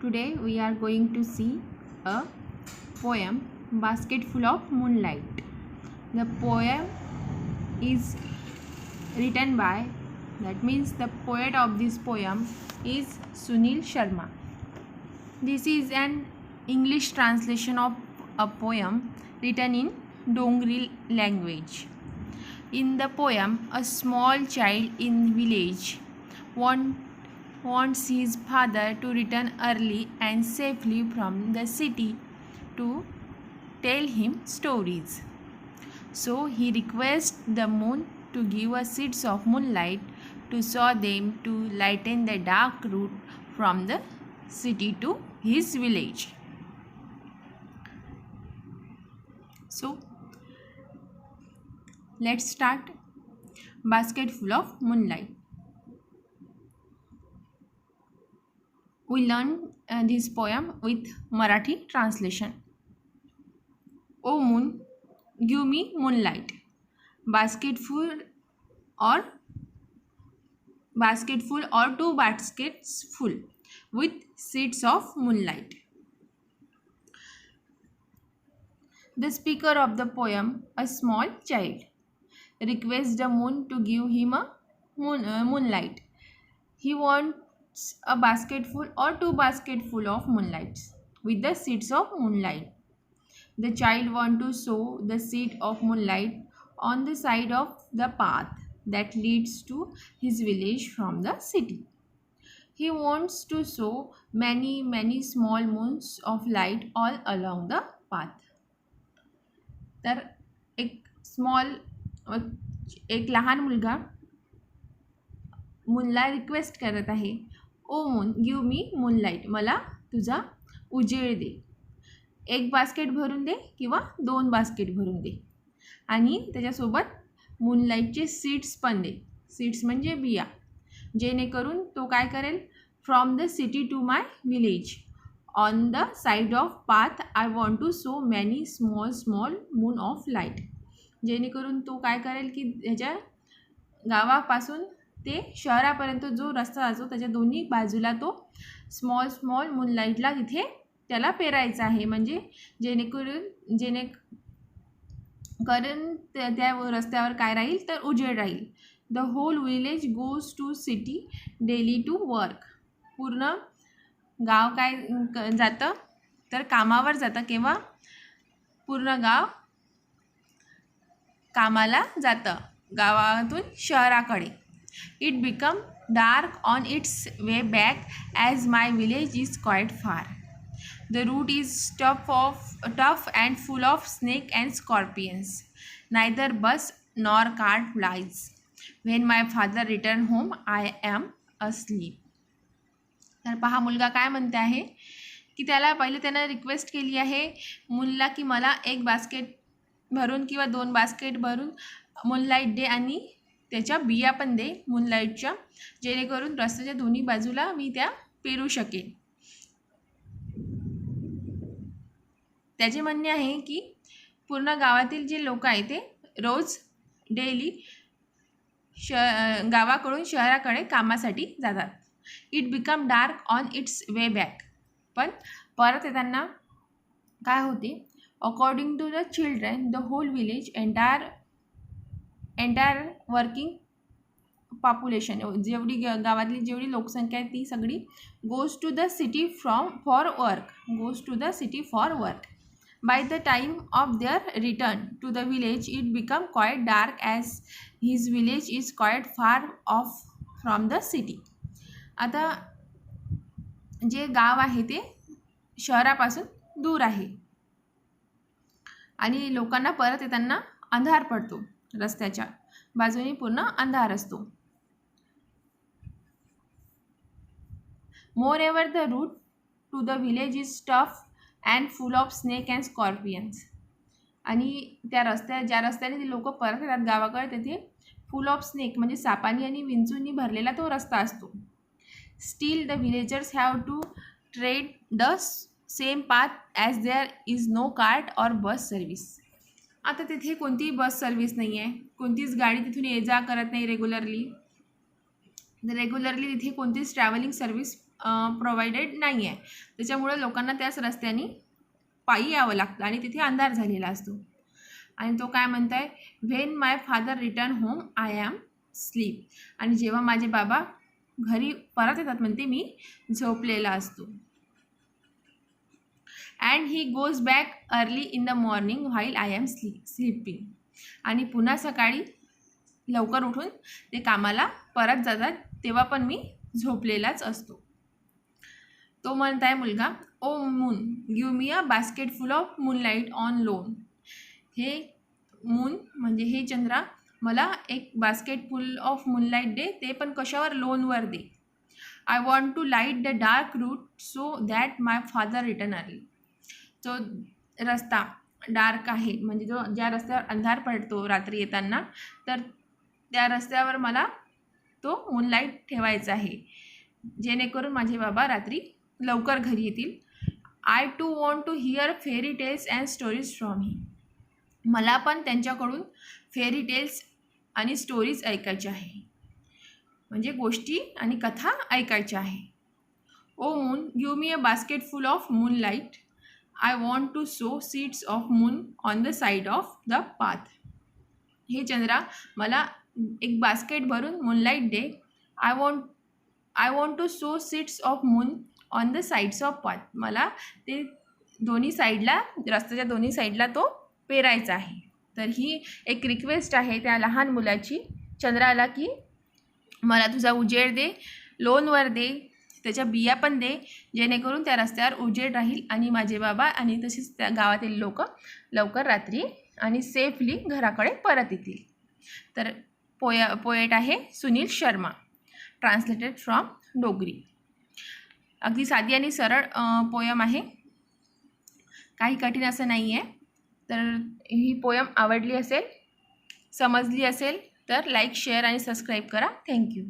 Today we are going to see a poem, Basketful of Moonlight. The poem is written by, that means the poet of this poem is Sunil Sharma. This is an English translation of a poem written in Dongri language. In the poem, a small child in village wants his father to return early and safely from the city to tell him stories. So he requests the moon to give us seeds of moonlight to show them to lighten the dark route from the city to his village. So let's start. Basketful of Moonlight. We learn this poem with Marathi translation. O moon, give me moonlight. Basketful or two baskets full with seeds of moonlight. The speaker of the poem, a small child, requests the moon to give him a moonlight. He wants a basketful or two basketful of moonlights with the seeds of moonlight. The child wants to sow the seed of moonlight on the side of the path that leads to his village from the city. He wants to sow many small moons of light all along the path. तर एक लहान मुलगा मूनला request करत आहे, O moon give me moonlight, मला तुझा उजेड दे. एक बास्केट भरून दे किंवा 2 बास्केट भरून दे आणि त्याच्यासोबत मूनलाईटचे सीड्स पण दे. सीड्स म्हणजे बिया, जेणेकरून तो काय करेल, from the city to my village on the side of path I want to sow many small moon of light. जेणेकरून तो काय करेल की ह्याच्या गावापासून ते शहरापर्यंत जो रस्ता जातो त्याच्या दोन्ही बाजूला तो स्मॉल मूनलाईटला तिथे त्याला पेरायचा आहे. म्हणजे जेणेकरून त्या रस्त्यावर काय राहील तर उजेड राहील. The whole village goes to city daily to work. पूर्ण गाव काय जातं तर कामावर जातं. केव्हा? पूर्ण गाव कामाला जातं गावातून शहराकडे. It become dark on its way back as my village is quite फार. The route is tough and full of snake and scorpions. Neither bus nor cart flies. When my father return home, I am asleep. तर पहा मुलगा काय म्हणते आहे की त्याला पहिले त्यानं रिक्वेस्ट केली आहे मूनला की मला एक बास्केट भरून किंवा 2 बास्केट भरून मूनलाईट दे आणि त्याच्या बिया पण दे मूनलाईटच्या, जेणेकरून रस्त्याच्या दोन्ही बाजूला मी त्या पेरू शकेन. त्याचे म्हणणे आहे की पूर्ण गावातील जे लोक आहे ते रोज डेली गावाकडून शहराकडे कामासाठी जातात. It become dark on its way back. पण परत येताना काय होते, according to the children the whole village entire working population, जेवढी गावातली जेवढी लोकसंख्या आहे ती सगळी goes to the city for work. By the time of their return to the village, it became quite dark as his village is quite far off from the city. आता जे गाव आहे ते शहरापासून दूर आहे आणि लोकांना परत येताना अंधार पडतो. रस्त्याच्या बाजूने पूर्ण अंधार असतो. Moreover, the route to the village is tough and full of snake and scorpions. आणि ज्या रस्त्याने ते लोक परत येतात गावाकडे तिथे फुल ऑफ स्नेक म्हणजे सापांनी आणि विंचूंनी भरलेला तो रस्ता असतो. Still the villagers have to tread the same path as there is no cart or bus service. आता तिथे कोणतीही बस सर्व्हिस नाही आहे, कोणतीच गाडी तिथून ये जा करत नाही रेग्युलरली तिथे कोणतीच ट्रॅव्हलिंग सर्व्हिस प्रोव्हाइडेड नाही आहे, त्याच्यामुळे लोकांना त्याच रस्त्याने पायी यावं लागतं आणि तिथे अंधार झालेला असतो. आणि तो काय म्हणत आहे, when my father return home I am sleep. आणि जेव्हा माझे बाबा घरी परत येतात म्हणते मी झोपलेला असतो. And he goes back early in the morning while I am sleeping. आणि पुन्हा सकाळी लवकर उठून ते कामाला परत जातात, तेव्हा पण मी झोपलेलाच असतो. तो म्हणत आहे मुलगा, O moon give me a basket full of moonlight on loan. हे मून म्हणजे हे चंद्रा मला एक बास्केट फुल ऑफ मूनलाईट दे, ते पण कशावर, लोनवर दे. I want to light the dark route so that my father return early. जो रस्ता डार्क आहे म्हणजे जो ज्या रस्त्यावर अंधार पडतो रात्री येताना, तर त्या रस्त्यावर मला तो मूनलाईट ठेवायचा आहे, जेणेकरून माझे बाबा रात्री लवकर घरी येतील. I too want to hear fairy tales and stories from him. मला पण त्यांच्याकडून फेरी टेल्स आणि स्टोरीज ऐकायच्या आहे, म्हणजे गोष्टी आणि कथा ऐकायच्या आहे. O moon give me a basket full of moonlight I want to sow seeds of moon on the side of the path. हे चंद्रा मला एक बास्केट भरून मूनलाईट दे. I want to sow seeds of moon on the sides of path. मला ते दोन्ही साईडला, रस्त्याच्या दोन्ही साईडला तो पेरायचा आहे. तर ही एक रिक्वेस्ट आहे त्या लहान मुलाची चंद्राला, की मला तुझा उजेड दे, लोनवर दे, त्याच्या बिया पण दे, जेणेकरून त्या रस्त्यावर उजेड राहील आणि माझे बाबा आणि तसेच त्या गावातील लोक लवकर रात्री आणि सेफली घराकडे परत येतील. तर पोएट आहे सुनील शर्मा, ट्रान्सलेटेड फ्रॉम डोगरी. अगदी साधी आणि सरळ पोयम आहे, काही कठीण असं नाही आहे. तर ही पोयम आवडली असेल, समजली असेल तर लाईक, शेअर आणि सबस्क्राईब करा. थँक्यू.